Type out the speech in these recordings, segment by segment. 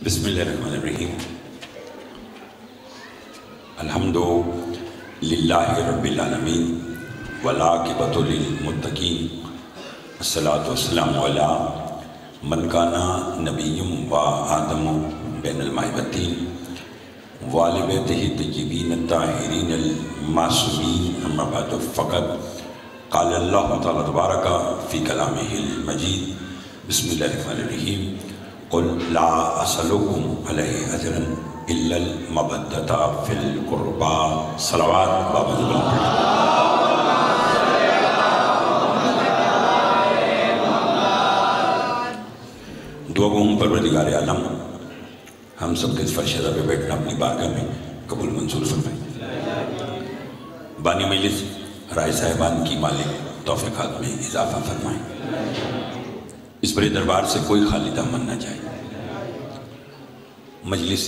بسم اللہ الرحمن الرحیم. الحمد للہ رب العالمین والعاقبۃ للمتقین الصلاۃ والسلام علی من کان نبی و آدم بین الماء والطین وآل بیتہ الطیبین الطاہرین المعصومین. اما بعد فقط قال اللہ تعالی تبارک فی کلامہ المجید. بسم اللہ الرحمن الرحیم. قل لا اسألکم علیہ اجرا الا المودۃ فی القربى. صلوات بابا زبان. دعا گو ہم پروردگار عالم ہم سب کے اس فرشدہ پہ بیٹھنا اپنی بارگاہ میں قبول منظور فرمائے. بانی مجلس رائے صاحبان کی مالک توفیقات میں اضافہ فرمائیں. اس بڑے دربار سے کوئی خالی دامن نہ جائے. مجلس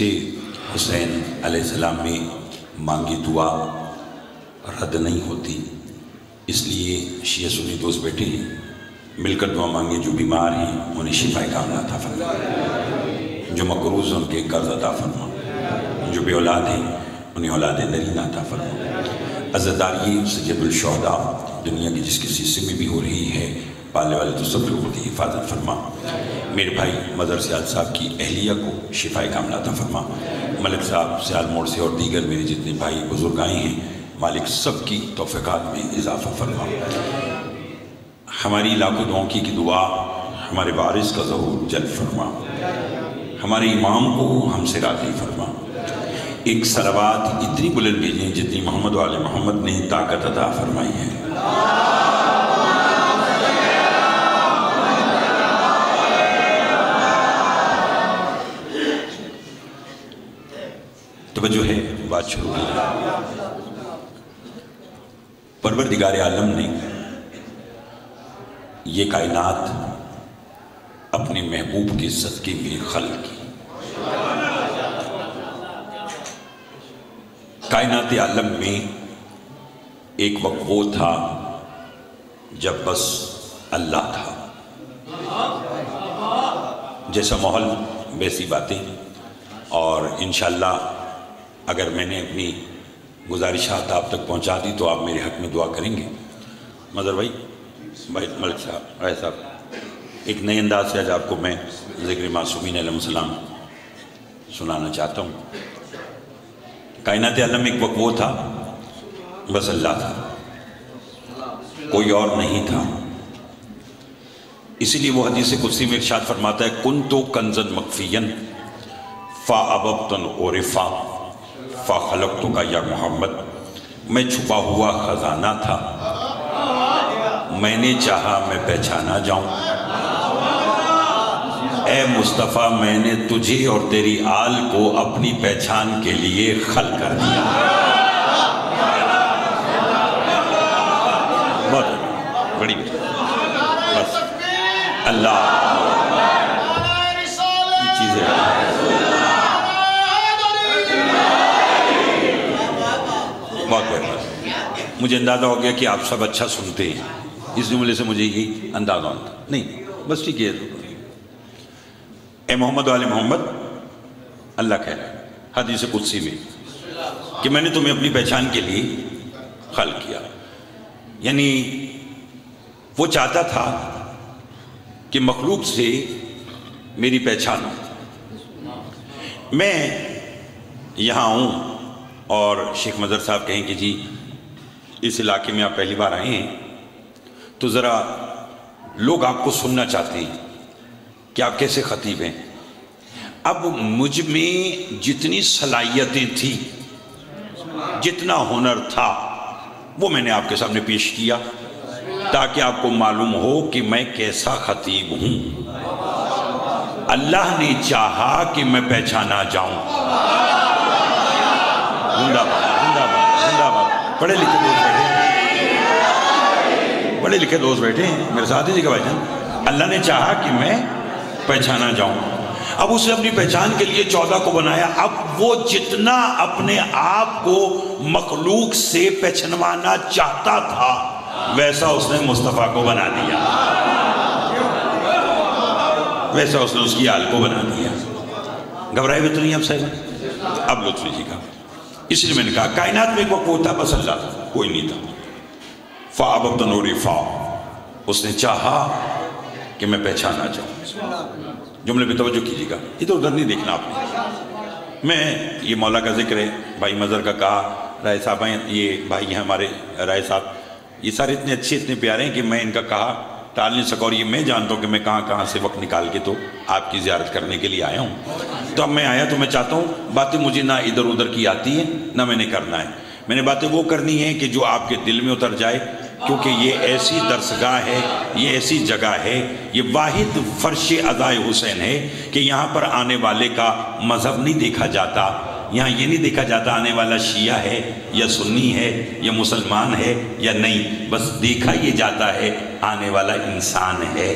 حسین علیہ السلام میں مانگی دعا رد نہیں ہوتی، اس لیے شیعہ سنی دوست بیٹھے ہیں، مل کر دعا مانگے. جو بیمار ہیں انہیں شفا کاملہ عطا فرما، جو مقروض ہیں ان کے قرض عطا فرما، جو بے اولاد ہیں انہیں اولاد نرینہ عطا فرما. عزاداری سید الشہداء دنیا کی جس کسی حصے میں بھی ہو رہی ہے، پالنے والے تو سب لوگوں کی حفاظت فرما. میرے بھائی مظہر سیال صاحب کی اہلیہ کو شفا کاملہ عطا فرما. ملک صاحب سیال موڑ سے اور دیگر میرے جتنے بھائی بزرگ آئے ہیں، مالک سب کی توفیقات میں اضافہ فرما. ہماری لاکھوں دعاؤں کی دعا ہمارے وارث کا ظہور جلب فرما. ہمارے امام کو ہم سے راضی فرما. ایک صلوات اتنی بلند بھیجیں جتنی محمد و آل محمد نے طاقت عطا فرمائی ہے. توجہ ہے، بات شروع کی. پروردگار عالم نے یہ کائنات اپنے محبوب کے صدقے میں خلق کی. کائنات عالم میں ایک وقت وہ تھا جب بس اللہ تھا. جیسا ماحول ویسی باتیں. اور انشاءاللہ اگر میں نے اپنی گزارشات آپ تک پہنچا دی تو آپ میرے حق میں دعا کریں گے. مظہر بھائی ملک صاحب رائے صاحب، ایک نئے انداز سے آج آپ کو میں ذکر معصومین علیہ السلام سنانا چاہتا ہوں. کائنات عالم ایک وقت وہ تھا بس اللہ تھا، کوئی اور نہیں تھا. اسی لیے وہ حدیث قدسی میں ارشاد فرماتا ہے کنتو کنزا مخفیا فاحببت ان اعرف فخلقتک یا محمد. میں چھپا ہوا خزانہ تھا، میں نے چاہا میں پہچانا جاؤں. اے مصطفیٰ میں نے تجھے اور تیری آل کو اپنی پہچان کے لیے خلق کر دیا. بہت بڑی بس اللہ چیزیں بہت بہت. مجھے اندازہ ہو گیا کہ آپ سب اچھا سنتے ہیں، اس جملے سے مجھے یہ اندازہ ہوتا نہیں. بس ٹھیک ہے. اے محمد و آل محمد، اللہ کہہ رہا ہے حدیث قدسی میں کہ میں نے تمہیں اپنی پہچان کے لیے خلق کیا. یعنی وہ چاہتا تھا کہ مخلوق سے میری پہچان ہو. میں یہاں ہوں اور شیخ مظہر صاحب کہیں کہ جی اس علاقے میں آپ پہلی بار آئے ہیں تو ذرا لوگ آپ کو سننا چاہتے ہیں کہ آپ کیسے خطیب ہیں. اب مجھ میں جتنی صلاحیتیں تھیں، جتنا ہنر تھا، وہ میں نے آپ کے سامنے پیش کیا تاکہ آپ کو معلوم ہو کہ میں کیسا خطیب ہوں. اللہ نے چاہا کہ میں پہچانا جاؤں. زندہ باد زندہ باد زندہ باد. پڑھے لکھے دوست بیٹھے ہیں، پڑھے لکھے دوست بیٹھے ہیں میرے ساتھ ہی. جی کہ بھائی جان اللہ نے چاہا کہ میں پہچانا جاؤں. اب اسے اپنی پہچان کے لیے 14 کو بنایا. اب وہ جتنا اپنے آپ کو مخلوق سے پہچنوانا چاہتا تھا ویسا اس نے مصطفیٰ کو بنا دیا. ویسا اس نے اس کی آل کو بنا دیا. گھبرائے ہوئے تو نہیں آپ صاحب؟ اب لطف جی کا اس لیے میں نے کہا کائنات میں ایک وقت وہ تھا بس اللہ تھا، کوئی نہیں تھا. فَأَبَبْتَ نُورِ فَا، اس نے چاہا کہ میں پہچانا چاہوں. جملے پہ توجہ کیجیے گا، ادھر ادھر نہیں دیکھنا آپ نے. میں یہ مولا کا ذکر ہے، بھائی مظہر کا کہا، رائے صاحب ہیں، یہ بھائی ہیں ہمارے رائے صاحب، یہ سارے اتنے اچھے اتنے پیارے ہیں کہ میں ان کا کہا ٹال نہیں سکا. اور یہ میں جانتا ہوں کہ میں کہاں کہاں سے وقت نکال کے تو آپ کی زیارت کرنے کے لیے آیا ہوں. تو اب میں آیا تو میں چاہتا ہوں باتیں مجھے نہ ادھر ادھر کی آتی ہیں نہ میں نے کرنا ہے. میں نے باتیں وہ کرنی ہیں کہ جو آپ کے دل میں اتر جائے، کیونکہ یہ ایسی درسگاہ ہے، یہ ایسی جگہ ہے، یہ واحد فرش عزائے حسین ہے کہ یہاں پر آنے والے کا مذہب نہیں دیکھا جاتا. یہاں یہ نہیں دیکھا جاتا آنے والا شیعہ ہے یا سنی ہے یا مسلمان ہے یا نہیں، بس دیکھا یہ جاتا ہے آنے والا انسان ہے.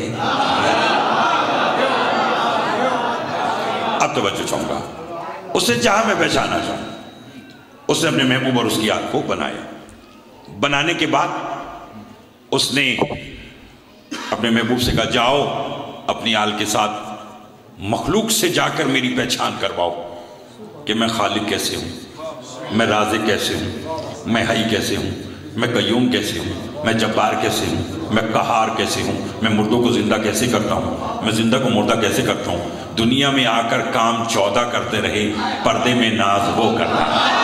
اب توجہ چاہوں گا. اس نے چاہا میں پہچانا چاہوں. اس نے اپنے محبوب اور اس کی آل کو بنایا. بنانے کے بعد اس نے اپنے محبوب سے کہا جاؤ اپنی آل کے ساتھ مخلوق سے جا کر میری پہچان کرواؤ کہ میں خالق کیسے ہوں، میں رازق کیسے ہوں، میں حی کیسے ہوں، میں قیوم کیسے ہوں، میں جبار کیسے ہوں، میں قہار کیسے ہوں، میں مردوں کو زندہ کیسے کرتا ہوں، میں زندہ کو مردہ کیسے کرتا ہوں. دنیا میں آ کر کام 14 کرتے رہے، پردے میں ناز وہ کرتا ہے.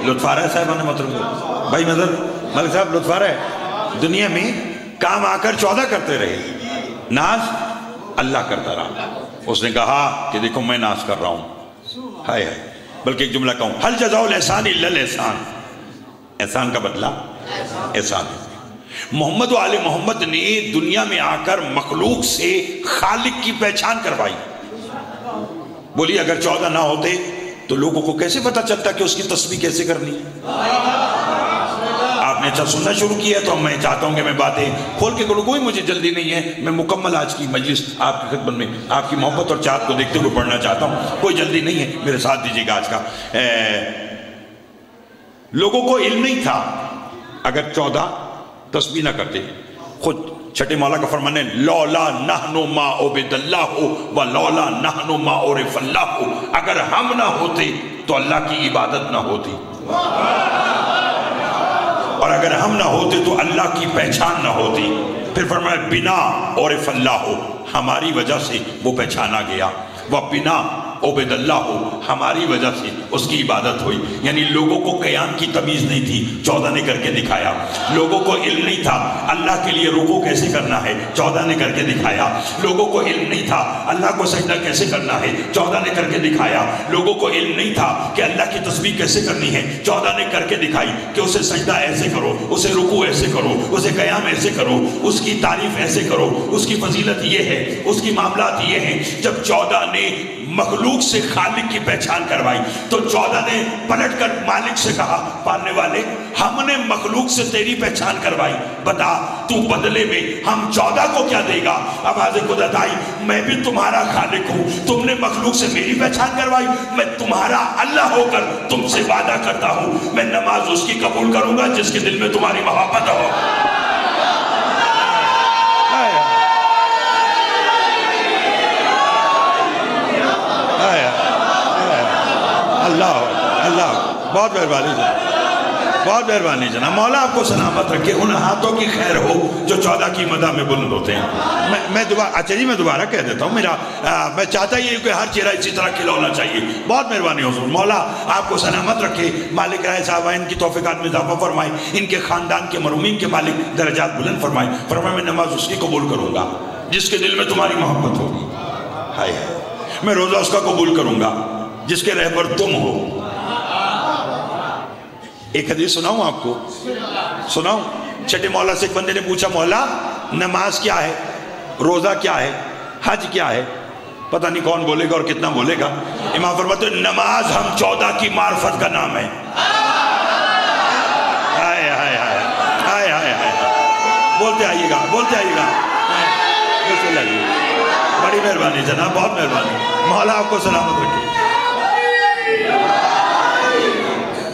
لطف آ رہا ہے صاحبان محترم؟ بھائی مظہر ملک صاحب لطف آ رہا ہے؟ دنیا میں کام آ کر 14 کرتے رہے، ناز اللہ کرتا رہا. اس نے کہا کہ دیکھو میں ناز کر رہا ہوں. ہائے ہائے. بلکہ ایک جملہ کہوں، حل جزاء الاحسان الا الاحسان، احسان کا بدلہ احسان ہے. محمد و آل محمد نے دنیا میں آ کر مخلوق سے خالق کی پہچان کروائی. بولی اگر 14 نہ ہوتے تو لوگوں کو کیسے پتا چلتا کہ اس کی تسبیح کیسے کرنی ہے؟ آپ نے اچھا سننا شروع کیا تو میں چاہتا ہوں کہ میں باتیں کھول کے کروں. کوئی مجھے جلدی نہیں ہے، میں مکمل آج کی مجلس آپ کی خدمت میں آپ کی محبت اور چاہت کو دیکھتے ہوئے پڑھنا چاہتا ہوں. کوئی جلدی نہیں ہے، میرے ساتھ دیجیے گا. آج کا لوگوں کو علم نہیں تھا اگر 14 تسبیح نہ کرتے. خود چھٹے مولا کا فرمان ہے لولا نحنو ما عبد اللہ و لولا نحنو ما عرف اللہ، اگر ہم نہ ہوتے تو اللہ کی عبادت نہ ہوتی، اور اگر ہم نہ ہوتے تو اللہ کی پہچان نہ ہوتی. پھر فرمایا بنا عرف اللہ، ہماری وجہ سے وہ پہچانا گیا. وہ بنا عبد اللہ ہو، ہماری وجہ سے اس کی عبادت ہوئی. یعنی لوگوں کو قیام کی تمیز نہیں تھی، 14 نے کر کے دکھایا. لوگوں کو علم نہیں تھا اللہ کے لیے رکوع کیسے کرنا ہے، 14 نے کر کے دکھایا. لوگوں کو علم نہیں تھا اللہ کو سجدہ کیسے کرنا ہے، 14 نے کر کے دکھایا. لوگوں کو علم نہیں تھا کہ اللہ کی تسبیح کیسے کرنی ہے، 14 نے کر کے دکھائی کہ اسے سجدہ ایسے کرو، اسے رکوع ایسے کرو، اسے قیام ایسے کرو، اس کی تعریف ایسے کرو، اس کی فضیلت یہ ہے، اس کی معاملات یہ ہیں. جب 14 نے مخلوق سے خالق کی پہچان کروائی تو 14 نے پلٹ کر مالک سے کہا پالنے والے ہم نے مخلوق سے تیری پہچان کروائی، بتا تو بدلے میں ہم 14 کو کیا دے گا. آواز خدا آئی میں بھی تمہارا خالق ہوں، تم نے مخلوق سے میری پہچان کروائی، میں تمہارا اللہ ہو کر تم سے وعدہ کرتا ہوں میں نماز اس کی قبول کروں گا جس کے دل میں تمہاری محبت ہو. اللہ بہت مہربانی جناب، بہت مہربانی جناب. مولا آپ کو سلامت رکھے، ان ہاتھوں کی خیر ہو جو 14 کی مدح میں بلند ہوتے ہیں. میں دوبارہ کہہ دیتا ہوں، میں چاہتا یہ کہ ہر چہرہ اسی طرح کھلا ہونا چاہیے. بہت مہربانی حضور. مولا آپ کو سلامت رکھے، مالک رائے صاحب ان کی توفیقات میں اضافہ فرمائے، ان کے خاندان کے مرحومین کے مالک درجات بلند فرمائے. فرمائے میں نماز اس کی قبول کروں گا جس کے دل میں تمہاری محبت ہوگی. ہائے میں روزہ اس کا قبول کروں گا جس کے رہبر تم ہو. ایک حدیث سناؤں آپ کو، سناؤں. چھٹے مولا سے ایک بندے نے پوچھا مولا نماز کیا ہے، روزہ کیا ہے، حج کیا ہے؟ پتہ نہیں کون بولے گا اور کتنا بولے گا. امام فرماتے ہیں نماز ہم 14 کی معرفت کا نام ہے. ہائے ہائے ہائے ہائے ہائے ہائے. بولتے آئیے گا، بولتے آئیے گا. بڑی مہربانی جناب، بہت مہربانی. مولا آپ کو سلامت رکھے.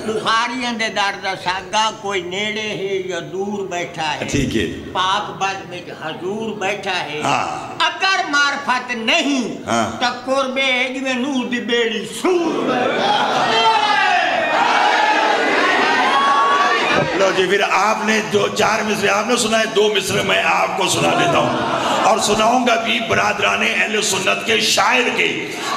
بخاریاں دے در دا ساگا کوئی نیڑے ہے یا دور بیٹھا ہے، ٹھیک ہے، پاک بد میں حضور بیٹھا ہے، ہاں اگر معرفت نہیں تو قربے میں نور دی بیڑی سور بیٹھا۔ لو جی پھر آپ نے جو 4 مصرے آپ نے سنا ہے، 2 مصرے میں آپ کو سنا دیتا ہوں اور سناؤں گا بھی برادران اہل سنت کے شاعر کے۔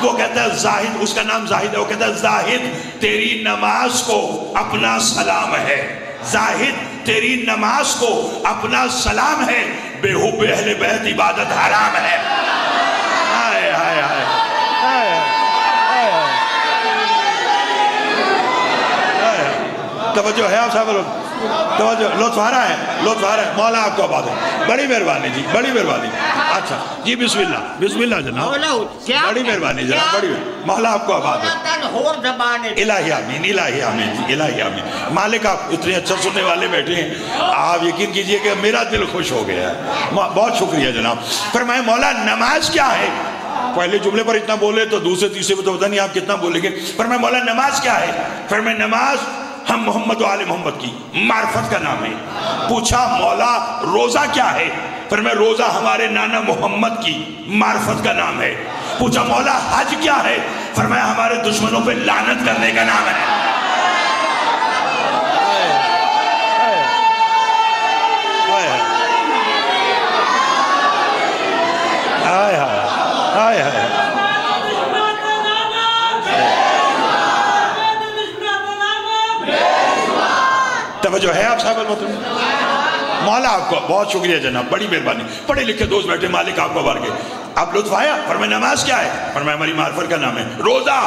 وہ کہتا ہے زاہد، اس کا نام زاہد ہے، وہ کہتا ہے زاہد تیری نماز کو اپنا سلام ہے، زاہد تیری نماز کو اپنا سلام ہے، بے حب اہل بیت عبادت حرام ہے۔ آئے آئے آئے توجہ ہے آپ صاحب لوگ، توجہ، لطف آ رہا ہے، لطف آ رہا ہے، مولا آپ کو آباد ہے، بڑی مہربانی جی، بڑی مہربانی۔ اچھا جی بسم اللہ جناب، بڑی مہربانی جناب، بڑی مولا آپ کو آباد ہے۔ الہی آمین، الہی آمین جی، الہی آمین۔ مالک آپ اتنے اچھا سننے والے بیٹھے ہیں، آپ یقین کیجئے کہ میرا دل خوش ہو گیا ہے، بہت شکریہ جناب۔ فرمائے مولا نماز کیا ہے؟ پہلے جملے پر اتنا بولے تو دوسرے تیسرے پر تو پتہ نہیں آپ کتنا بولیں گے۔ فرمائے مولا نماز کیا ہے؟ فرمائے نماز ہم محمد و آل محمد کی معرفت کا نام ہے۔ پوچھا مولا روزہ کیا ہے؟ فرمایا روزہ ہمارے نانا محمد کی معرفت کا نام ہے۔ پوچھا مولا حج کیا ہے؟ فرمایا ہمارے دشمنوں پہ لعنت کرنے کا نام ہے۔ توجہ ہے آپ صاحب المحترم؟ مولا آپ کو بہت شکریہ جناب، بڑی مہربانی۔ پڑھے لکھے دوست بیٹھے، مالک آپ کو بار کے آپ لطف آیا؟ فرمایا نماز کیا ہے؟ فرمایا ہماری معرفت کا نام ہے۔ روزہ؟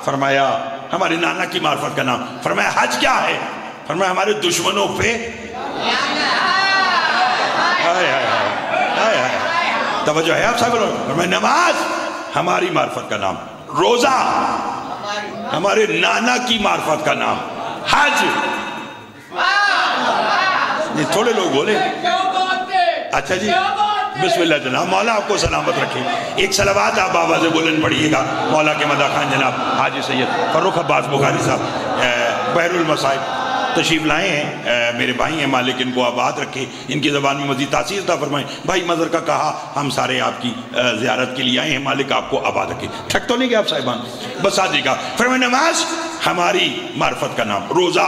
فرمایا ہمارے نانا کی معرفت کا نام۔ فرمایا حج کیا ہے؟ فرمایا ہمارے دشمنوں پہ۔ توجہ ہے آپ صاحب المحترم؟ فرمایا نماز ہماری معرفت کا نام، روزہ ہمارے نانا کی معرفت کا نام، حج نہیں تھوڑے لوگ بولے۔ اچھا جی بسم اللہ جناب، مولا آپ کو سلامت رکھے۔ ایک صلوات آپ آوازیں بولن پڑھیے گا مولا کے مدح خان جناب حاجی سید فروخ عباس بخاری صاحب بحر المصائب تشریف لائے ہیں، میرے بھائی ہیں، مالک ان کو آباد رکھے، ان کی زبان میں مزید تاثیر عطا فرمائیں۔ بھائی مظہر کا کہا ہم سارے آپ کی زیارت کے لیے آئے ہیں، مالک آپ کو آباد رکھے۔ ٹھک تو نہیں گیا آپ صاحبان؟ بس آدھی کا فرمائے نماز ہماری معرفت کا نام، روزہ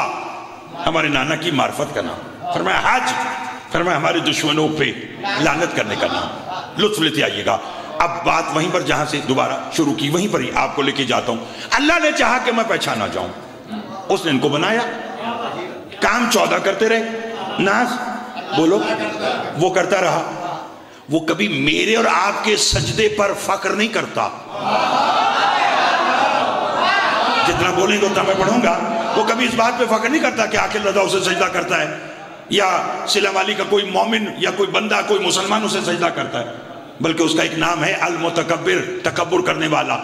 ہمارے نانا کی معرفت کا نام، فرمایا حج فرمایا ہمارے دشمنوں پہ لعنت کرنے کا نام۔ لطف لیتے آئیے گا۔ اب بات وہیں پر جہاں سے دوبارہ شروع کی وہیں پر ہی آپ کو لے کے جاتا ہوں۔ اللہ نے چاہا کہ میں پہچانا جاؤں، اس نے ان کو بنایا، کام 14 کرتے رہے، ناز بولو وہ کرتا رہا، وہ کبھی میرے اور آپ کے سجدے پر فخر نہیں کرتا، جتنا بولیں گے اتنا میں پڑھوں گا۔ وہ کبھی اس بات پہ فخر نہیں کرتا کہ عاقل رضا اسے سجدہ کرتا ہے، یا سلام علی کا کوئی مومن یا کوئی بندہ کوئی مسلمان اسے سجدہ کرتا ہے، بلکہ اس کا ایک نام ہے المتکبر، تکبر کرنے والا،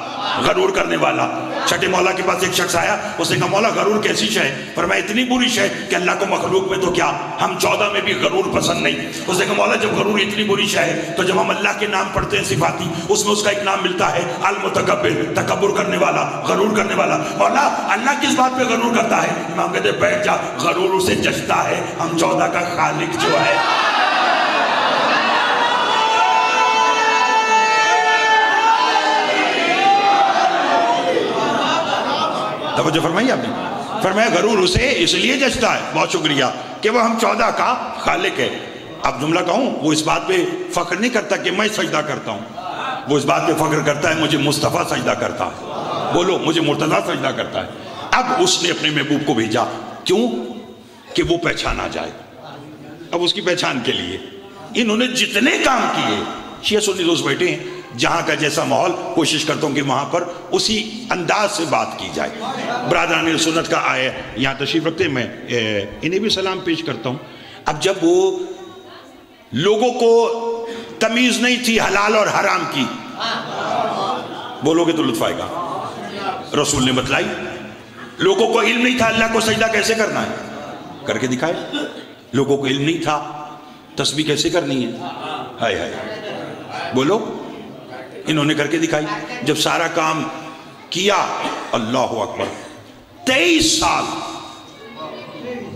غرور کرنے والا۔ چھٹے مولا کے پاس ایک شخص آیا، اس نے کہا مولا غرور کیسی شے ہے؟ فرمایا اتنی بری شے کہ اللہ کو مخلوق میں تو کیا ہم 14 میں بھی غرور پسند نہیں۔ اس نے کہا مولا جب غرور اتنی بری شے ہے تو جب ہم اللہ کے نام پڑھتے ہیں صفاتی، اس میں اس کا ایک نام ملتا ہے المتکبر، تکبر کرنے والا، غرور کرنے والا۔ مولا اللہ کس بات پہ غرور کرتا ہے؟ امام کہتے بیٹھ جا، غرور اسے جچتا ہے ہم 14 کا خالق جو ہے۔ توجہ فرمائیے آپ نے؟ فرمایا غرور اسے اس لیے جچتا ہے، بہت شکریہ، کہ وہ ہم 14 کا خالق ہے۔ اب جملہ کہوں، وہ اس بات پہ فخر نہیں کرتا کہ میں سجدہ کرتا ہوں، وہ اس بات پہ فخر کرتا ہے مجھے مصطفیٰ سجدہ کرتا ہے، بولو مجھے مرتضیٰ سجدہ کرتا ہے۔ اب اس نے اپنے محبوب کو بھیجا، کیوں؟ کہ وہ پہچانا جائے۔ اب اس کی پہچان کے لیے انہوں نے جتنے کام کیے، شیعہ سنی دوست بیٹھے ہیں، جہاں کا جیسا ماحول کوشش کرتا ہوں کہ وہاں پر اسی انداز سے بات کی جائے۔ برادران سنت کا آئے یہاں تشریف رکھتے ہیں، میں انہیں بھی سلام پیش کرتا ہوں۔ اب جب وہ لوگوں کو تمیز نہیں تھی حلال اور حرام کی، بولو گے تو لطف آئے گا، رسول نے بتلائی۔ لوگوں کو علم نہیں تھا اللہ کو سجدہ کیسے کرنا ہے، کر کے دکھائے۔ لوگوں کو علم نہیں تھا تسبیح کیسے کرنی ہے، ہائے ہائے، بولو انہوں نے کر کے دکھائی۔ جب سارا کام کیا، اللہ اکبر، 23 سال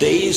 23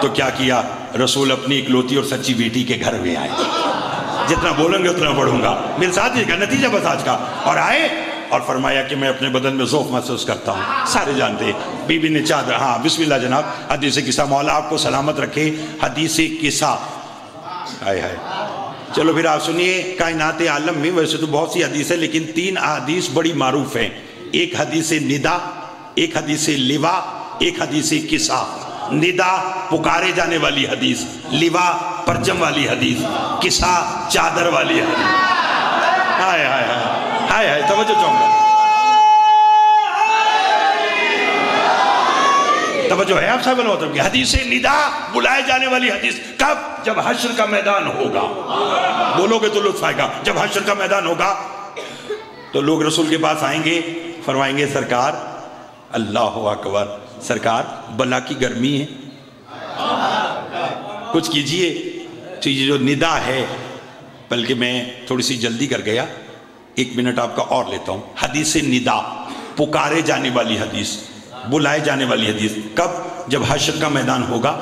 تو کیا کیا رسول اپنی اکلوتی اور سچی بیٹی کے گھر میں آئے. جتنا بولیں گے اتنا بڑھوں گا. میرے ساتھ یہ نتیجہ بس آج کا. اور آئے اور فرمایا کہ میں اپنے بدن میں ذوق محسوس کرتا ہوں. سارے جانتے ہیں. بی بی نے چادر, ہاں بسم اللہ جناب. حدیث قصہ, مولا آپ کو سلامت رکھے. حدیث قصہ, ہائے ہائے. چلو پھر آپ سنیے. کائنات عالم میں ویسے تو بہت سی حدیث ہے, لیکن 3 حدیث بڑی معروف ہیں. ایک حدیث ندا, ایک حدیث لوا, ایک حدیث قصہ. ندا پکارے جانے والی حدیث, لوا پرچم والی حدیث, قصہ چادر والی حدیث. ہائے ہائے ہائے ہائے ہائے. توجہ چاہوں گا, توجہ ہے آپ صاحب المحترم کی. حدیث ندا بلائے جانے والی حدیث کب؟ جب حشر کا میدان ہوگا. بولو گے تو لطف آئے گا. جب حشر کا میدان ہوگا تو لوگ رسول کے پاس آئیں گے, فرمائیں گے سرکار, اللہ اکبر, سرکار بلا کی گرمی ہے, کچھ کیجئے. تو یہ جو ندا ہے, بلکہ میں تھوڑی سی جلدی کر گیا, 1 منٹ آپ کا اور لیتا ہوں. حدیث ندا پکارے جانے والی حدیث, بلائے جانے والی حدیث کب؟ جب حشر کا میدان ہوگا,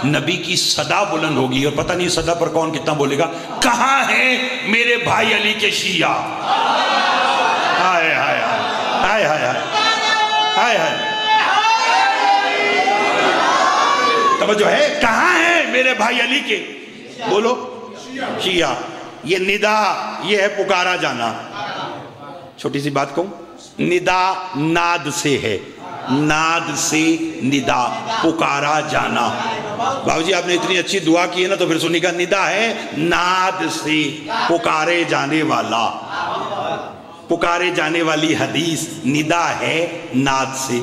نبی کی صدا بلند ہوگی, اور پتہ نہیں صدا پر کون کتنا بولے گا, کہاں ہیں میرے بھائی علی کے شیعہ. ہائے ہائے ہائے ہائے ہائے ہائے. توجہ ہے, کہاں ہیں میرے بھائی علی کے, بولو شیعہ. یہ ندا, یہ ہے پکارا جانا. چھوٹی سی بات کہوں, ندا ناد سے ہے, ناد سے ندا, پکارا جانا. بابا جی آپ نے اتنی اچھی دعا کی ہے نا, تو پھر سنی کا ندا ہے ناد سے, پکارے جانے والا, پکارے جانے والی حدیث. ندا ہے ناد سے.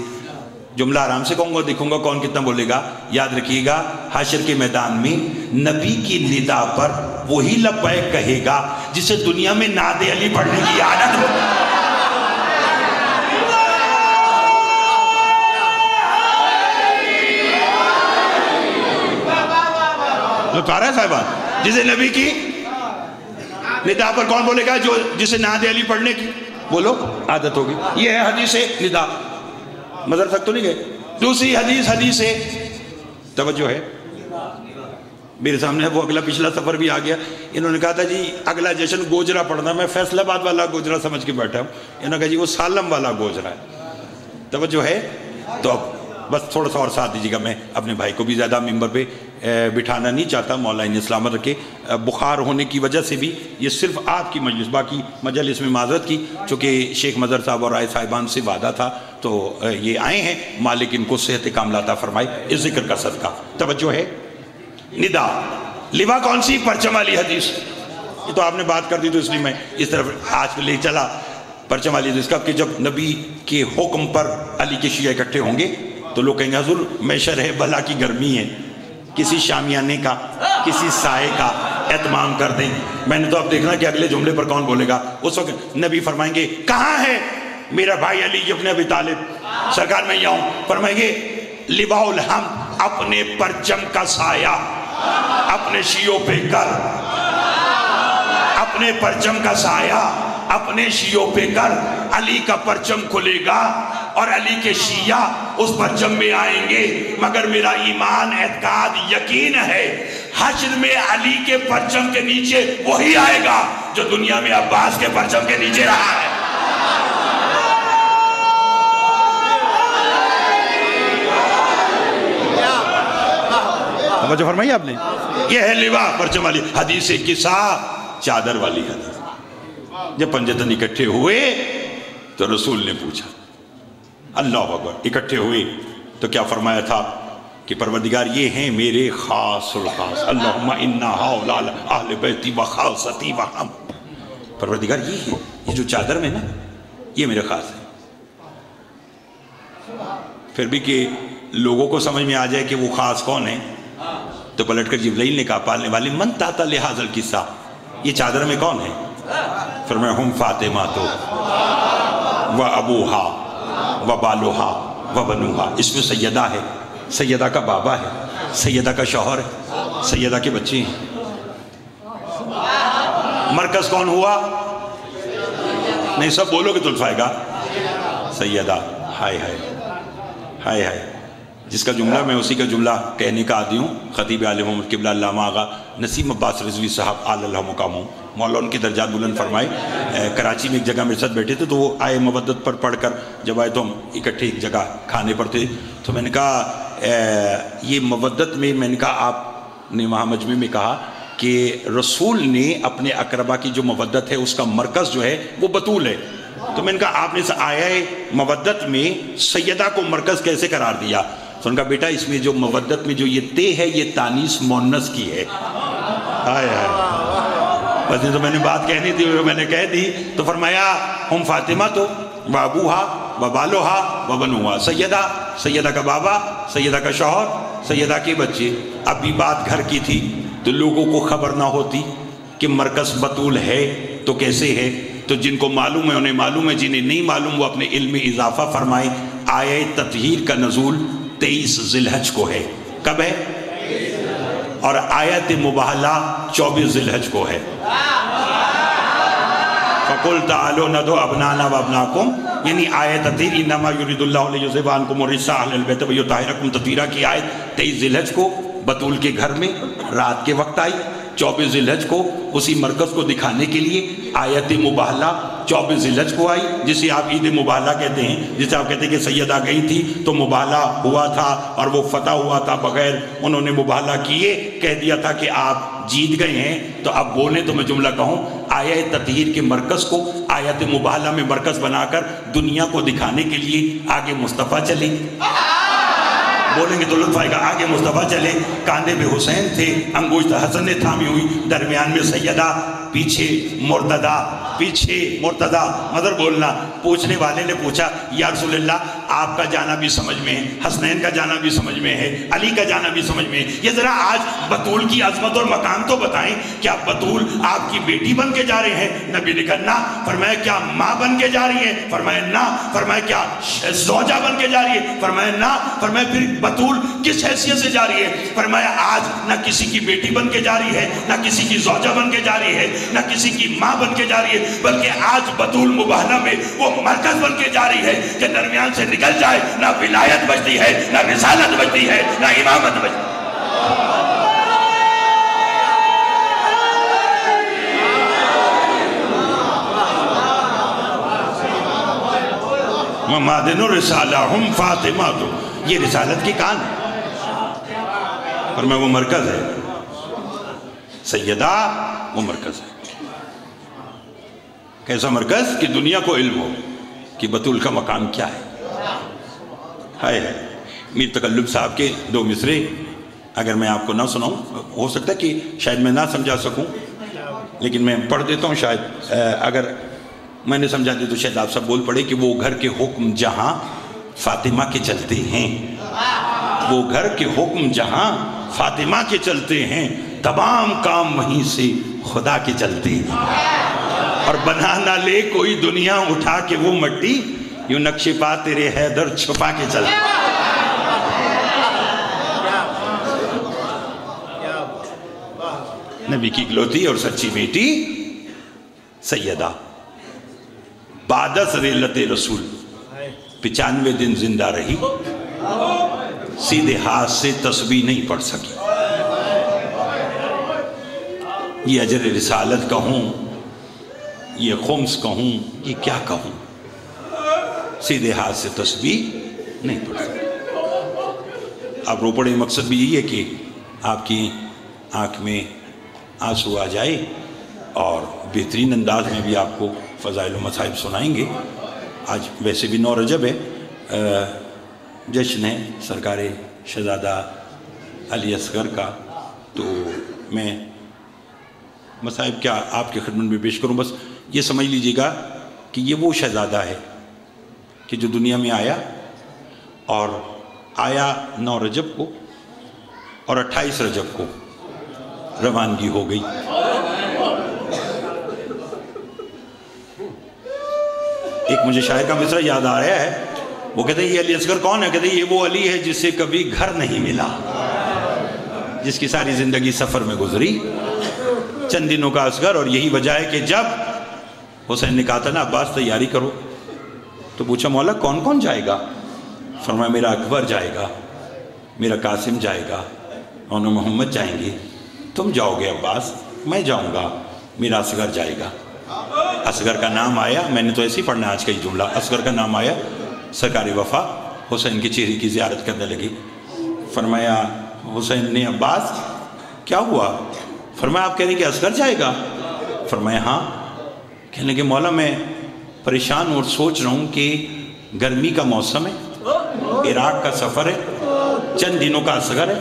جملہ آرام سے کہوں گا, دیکھوں گا کون کتنا بولے گا. یاد رکھیے گا, حشر کے میدان میں نبی کی ندا پر وہی لبیک کہے گا جسے دنیا میں ناد علی پڑھنے کی عادت ہو. لطف آ رہا ہے صاحبان؟ جسے نبی کی ندا پر کون بولے گا؟ جو جسے ناد علی پڑھنے کی, بولو, عادت ہوگی. یہ ہے حدیث ندا. مدر تک تو نہیں گئے. دوسری حدیث ہے, توجہ ہے, میرے سامنے وہ اگلا پچھلا سفر بھی آ گیا. انہوں نے کہا تھا جی اگلا جشن گوجرا پڑھنا. میں فیصل آباد والا گوجرا سمجھ کے بیٹھا ہوں. انہوں نے کہا جی وہ سالم والا گوجرا ہے. توجہ ہے. تو اب بس تھوڑا سا اور ساتھ دیجیے گا. میں اپنے بھائی کو بھی زیادہ ممبر پہ بٹھانا نہیں چاہتا, مولا انہیں سلامت رکھے. بخار ہونے کی وجہ سے بھی یہ صرف آپ کی مجلس, باقی مجلس میں معذرت کی, چونکہ شیخ مظہر صاحب اور رائے صاحبان سے وعدہ تھا تو یہ آئے ہیں. مالک ان کو صحت کاملہ عطا فرمائے, اس ذکر کا صدقہ. توجہ ہے. ندا, لوا کون سی؟ پرچم والی حدیث. یہ تو آپ نے بات کر دی تو اس لیے میں اس طرف آج لے چلا. پرچم والی حدیث کب؟ کہ جب نبی کے حکم پر علی کے شیعہ اکٹھے ہوں گے تو لوگ کہیں گے حضور محشر ہے, بلا کی گرمی ہے, کسی شامیانے کا, کسی سائے کا اہتمام کر دیں. میں نے تو اب دیکھنا کہ اگلے جملے پر کون بولے گا. اس وقت نبی فرمائیں گے کہاں ہے میرا بھائی علی ابن ابی طالب؟ سرکار میں یہاں ہوں. فرمائیں گے لواء الحمد, اپنے پرچم کا سایہ اپنے شیعوں پہ کر, اپنے پرچم کا سایہ اپنے شیعوں پہ کر. علی کا پرچم کھلے گا اور علی کے شیعہ اس پرچم میں آئیں گے, مگر میرا ایمان, اعتقاد, یقین ہے حشر میں علی کے پرچم کے نیچے وہی آئے گا جو دنیا میں عباس کے پرچم کے نیچے رہا ہے. توجہ فرمائی آپ نے. یہ ہے لوا, پرچم والی حدیث. قصہ چادر والی حدیث. جب پنجتن اکٹھے ہوئے تو رسول نے پوچھا, اللہ اکبر, اکٹھے ہوئے تو کیا فرمایا تھا کہ پروردگار یہ ہیں میرے خاص الخاص, اللہم انا ہؤلاء اہل بیتی و خاصتی و ہم. پروردگار یہ ہے, یہ جو چادر میں نا یہ میرے خاص ہے. پھر بھی کہ لوگوں کو سمجھ میں آ جائے کہ وہ خاص کون ہے, تو پلٹ کر جبرائیل نے کہا پالنے والے من تحت لہذا القصہ, یہ چادر میں کون ہے؟ فرمایا ہم فاطمہ تو و ابوہا و بالوہا و بنوہا. اس میں سیدہ ہے, سیدہ کا بابا ہے, سیدہ کا شوہر ہے, سیدہ کے بچے ہیں. مرکز کون ہوا؟ نہیں سب بولو گے تو الفائے گا. سیدہ, ہائے ہائے ہائے ہائے. جس کا جملہ میں اسی کا جملہ کہنے کا عادی ہوں. خطیب عالم محمد قبلہ علامہ آغا نسیم عباس رضوی صاحب اعلی اللہ مقامہ، مولا ان کے درجات بلند فرمائے. کراچی میں ایک جگہ میرے ساتھ بیٹھے تھے تو وہ آئے مودت پر پڑھ کر جب آئے تو ہم اکٹھے ایک جگہ کھانے پر تھے. تو میں نے کہا یہ مودت میں نے کہا آپ نے وہاں مجمع میں کہا کہ رسول نے اپنے اقربا کی جو مودت ہے اس کا مرکز جو ہے وہ بطول ہے. تو میں نے کہا آپ نے آیا مودت میں سیدہ کو مرکز کیسے قرار دیا؟ تو ان کا بیٹا اس میں جو مودت میں جو یہ تے ہے یہ تانیث مونس کی ہے. بس تو میں نے بات کہنی تھی میں نے کہہ دی. تو فرمایا ہم فاطمہ تو بابوہا وبالوہا وبنوہا، سیدہ کا بابا، سیدہ کا شوہر، سیدہ کے بچے. اب بھی بات گھر کی تھی تو لوگوں کو خبر نہ ہوتی کہ مرکز بطول ہے تو کیسے ہے. تو جن کو معلوم ہے انہیں معلوم ہے، جنہیں نہیں معلوم وہ اپنے علم میں اضافہ فرمائیں. آیہ تطہیر کا نزول 23 ذی الحج کو ہے. کب ہے؟ اور آیت مباہلہ 24 ذی الحج کو ہے. فَقُلْ تَعَالُوا نَدْعُوا أَبْنَاءَنَا وَأَبْنَاءَكُمْ، یعنی آیت تطہیر انما یرید اللہ لیذھب عنکم الرجس اہل البیت ویطہرکم تطہیرا کی آیت 23 ذی الحج کو بطول کے گھر میں رات کے وقت آئی. 24 ذی الحج کو اسی مرکز کو دکھانے کے لیے آیت مباہلہ 24 ذی الحج کو آئی، جسے آپ عید مباہلہ کہتے ہیں. جسے آپ کہتے ہیں کہ سیدہ گئی تھی تو مباہلہ ہوا تھا اور وہ فتح ہوا تھا بغیر انہوں نے مباہلہ کیے، کہہ دیا تھا کہ آپ جیت گئے ہیں. تو اب بولیں تو میں جملہ کہوں، آیت تطہیر کے مرکز کو آیت مباہلہ میں مرکز بنا کر دنیا کو دکھانے کے لیے آگے مصطفیٰ چلے. بولیں گے تو لطف آئے گا. آگے مصطفیٰ چلے، کاندھے پہ حسین تھے، انگشت حسن نے تھامی ہوئی، درمیان میں سیدہ، پیچھے مرتضی. مدر بولنا. پوچھنے والے نے پوچھا یا رسول اللہ آپ کا جانا بھی سمجھ میں ہے، حسنین کا جانا بھی سمجھ میں ہے، علی کا جانا بھی سمجھ میں ہے، یہ ذرا آج بطول کی عظمت اور مقام تو بتائیں. کیا بطول آپ کی بیٹی بن کے جا رہے ہیں؟ نبی نے کہا نہ. فرمایا کیا ماں بن کے جا رہی ہے؟ فرمایا نہ. فرمایا کیا زوجہ بن کے جا رہی ہے؟ فرمایا نہ. فرمایا پھر بطول کس حیثیت سے جا رہی ہے؟ فرمایا آج نہ کسی کی بیٹی بن کے جا رہی ہے، نہ کسی کی زوجہ بن کے جا رہی ہے، نہ کسی کی ماں بن کے جا رہی ہے، بلکہ آج بطول مباہلہ میں وہ مرکز بن کے جا رہی ہے کہ درمیان سے نکل جائے نہ ولایت بچتی ہے، نہ رسالت بچتی ہے، نہ امامت بچتی ہے. ممادن الرسالہ ہم فاطمہ. تو یہ رسالت کی کان ہے اور میں وہ مرکز ہے، سیدہ وہ مرکز ہے. کیسا مرکز کہ دنیا کو علم ہو کہ بطول کا مقام کیا ہے. ہائے میر تکلب صاحب کے 2 مصرے اگر میں آپ کو نہ سناؤں، ہو سکتا ہے کہ شاید میں نہ سمجھا سکوں، لیکن میں پڑھ دیتا ہوں. شاید اگر میں نے سمجھا دی تو شاید آپ سب بول پڑے کہ وہ گھر کے حکم جہاں فاطمہ کے چلتے ہیں، وہ گھر کے حکم جہاں فاطمہ کے چلتے ہیں، تمام کام وہیں سے خدا کے چلتے ہیں. اور بنا نہ لے کوئی دنیا اٹھا کے وہ مٹی، یوں نقش پا تیرے حیدر چھپا کے چلتے ہیں. نبی کی اکلوتی اور سچی بیٹی سیدہ بعد ریلت رسول 95 دن زندہ رہی، سیدھے ہاتھ سے تسبیح نہیں پڑھ سکی. یہ اجر رسالت کہوں، یہ خمس کہوں، یہ کیا کہوں، سیدھے ہاتھ سے تسبیح نہیں پڑھ سکی. آپ رو پڑے، مقصد بھی یہی ہے کہ آپ کی آنکھ میں آنسو آ جائے اور بہترین انداز میں بھی آپ کو فضائل و مصائب سنائیں گے. آج ویسے بھی 9 رجب ہے، جشن ہے سرکار شہزادہ علی اصغر کا. تو میں مصائب کیا آپ کے خدمت میں پیش کروں، بس یہ سمجھ لیجئے گا کہ یہ وہ شہزادہ ہے کہ جو دنیا میں آیا، اور آیا 9 رجب کو اور 28 رجب کو روانگی ہو گئی. ایک مجھے شاعر کا مصرع یاد آ رہا ہے، وہ کہتے ہیں یہ علی اصغر کون ہے؟ کہتے ہیں یہ وہ علی ہے جس سے کبھی گھر نہیں ملا، جس کی ساری زندگی سفر میں گزری، چند دنوں کا اصغر. اور یہی وجہ ہے کہ جب حسین نے کہا تھا نا عباس تیاری کرو، تو پوچھا مولا کون کون جائے گا؟ فرمایا میرا اکبر جائے گا، میرا قاسم جائے گا اور محمد جائیں گے، تم جاؤ گے عباس، میں جاؤں گا، میرا اصغر جائے گا۔ اصغر کا نام آیا، میں نے تو ایسے ہی پڑھنا آج کا یہ جملہ، اصغر کا نام آیا، سرکار وفا حسین کے چہرے کی زیارت کرنے لگی۔ فرمایا حسین نے عباس کیا ہوا؟ فرمایا آپ کہہ رہے ہیں کہ اصغر جائے گا؟ فرمایا ہاں۔ کہنے لگے مولا میں پریشان اور سوچ رہا ہوں کہ گرمی کا موسم ہے، عراق کا سفر ہے، چند دنوں کا اصغر ہے،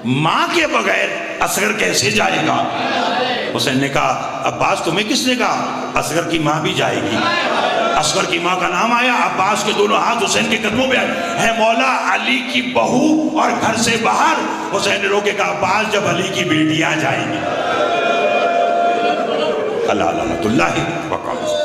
ماں کے بغیر اصغر کیسے جائے گا؟ حسین نے کہا عباس تمہیں کس نے کہا؟ اصغر کی ماں بھی جائے گی۔ اصغر کی ماں کا نام آیا، عباس کے دونوں ہاتھ حسین کے قدموں پہ آئے، ہے مولا علی کی بہو اور گھر سے باہر۔ حسین نے روکے کہا عباس جب علی کی بیٹیاں جائیں گی۔ اللہ اللہ اللہ